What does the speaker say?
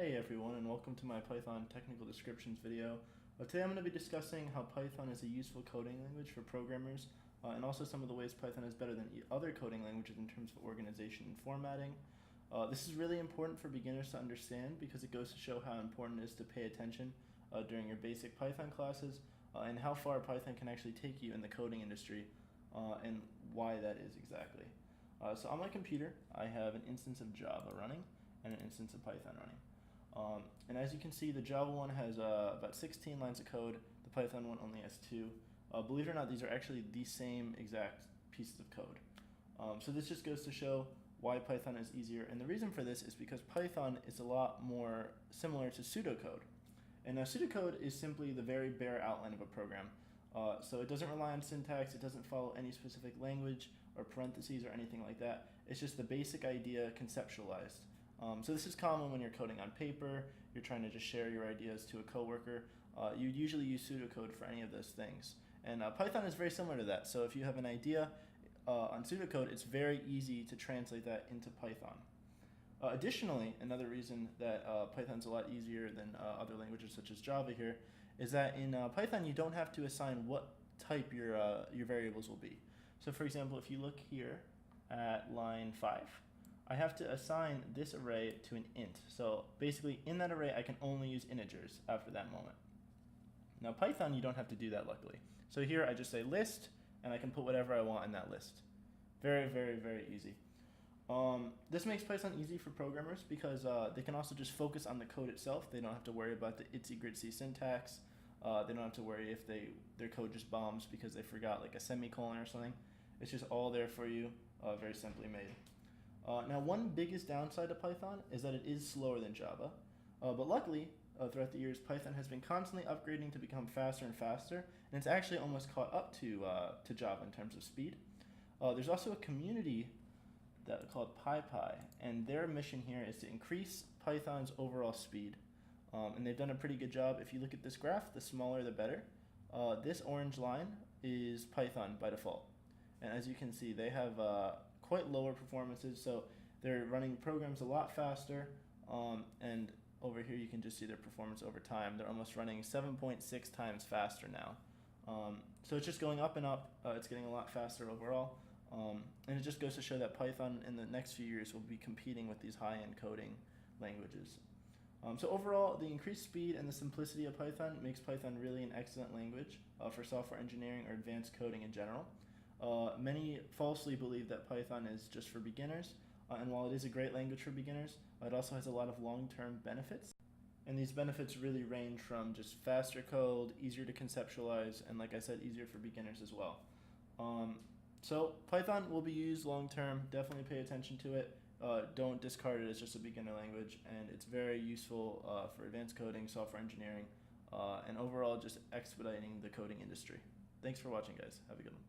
Hey everyone, and welcome to my Python technical descriptions video. Today I'm going to be discussing how Python is a useful coding language for programmers, and also some of the ways Python is better than other coding languages in terms of organization and formatting. This is really important for beginners to understand because it goes to show how important it is to pay attention during your basic Python classes, and how far Python can actually take you in the coding industry, and why that is exactly. So on my computer, I have an instance of Java running and an instance of Python running. And as you can see, the Java one has about 16 lines of code. The Python one only has 2. Believe it or not, these are actually the same exact pieces of code. So this just goes to show why Python is easier. And the reason for this is because Python is a lot more similar to pseudocode. And now pseudocode is simply the very bare outline of a program. So it doesn't rely on syntax, it doesn't follow any specific language or parentheses or anything like that. It's just the basic idea conceptualized. So this is common when you're coding on paper, you're trying to just share your ideas to a coworker. You'd usually use pseudocode for any of those things. And Python is very similar to that. So if you have an idea on pseudocode, it's very easy to translate that into Python. Additionally, another reason that Python's a lot easier than other languages such as Java here is that in Python you don't have to assign what type your variables will be. So for example, if you look here at line 5, I have to assign this array to an int. So basically in that array I can only use integers after that moment. Now Python, you don't have to do that, luckily. So here I just say list and I can put whatever I want in that list. Very, very, very easy. This makes Python easy for programmers because they can also just focus on the code itself. They don't have to worry about the itsy-gritty syntax. They don't have to worry if their code just bombs because they forgot like a semicolon or something. It's just all there for you, very simply made. Now one biggest downside to Python is that it is slower than Java, but luckily throughout the years Python has been constantly upgrading to become faster and faster, and it's actually almost caught up to Java in terms of speed. There's also a community called PyPy, and their mission here is to increase Python's overall speed, and they've done a pretty good job. If you look at this graph, the smaller the better. This orange line is Python by default, and as you can see they have quite lower performances, so they're running programs a lot faster, and over here you can just see their performance over time. They're almost running 7.6 times faster now. So it's just going up and up. It's getting a lot faster overall. And it just goes to show that Python in the next few years will be competing with these high-end coding languages. So overall, the increased speed and the simplicity of Python makes Python really an excellent language for software engineering or advanced coding in general. Many falsely believe that Python is just for beginners, and while it is a great language for beginners, it also has a lot of long-term benefits. And these benefits really range from just faster code, easier to conceptualize, and like I said, easier for beginners as well. So Python will be used long-term. Definitely pay attention to it. Don't discard it as just a beginner language, and it's very useful for advanced coding, software engineering, and overall just expediting the coding industry. Thanks for watching, guys. Have a good one.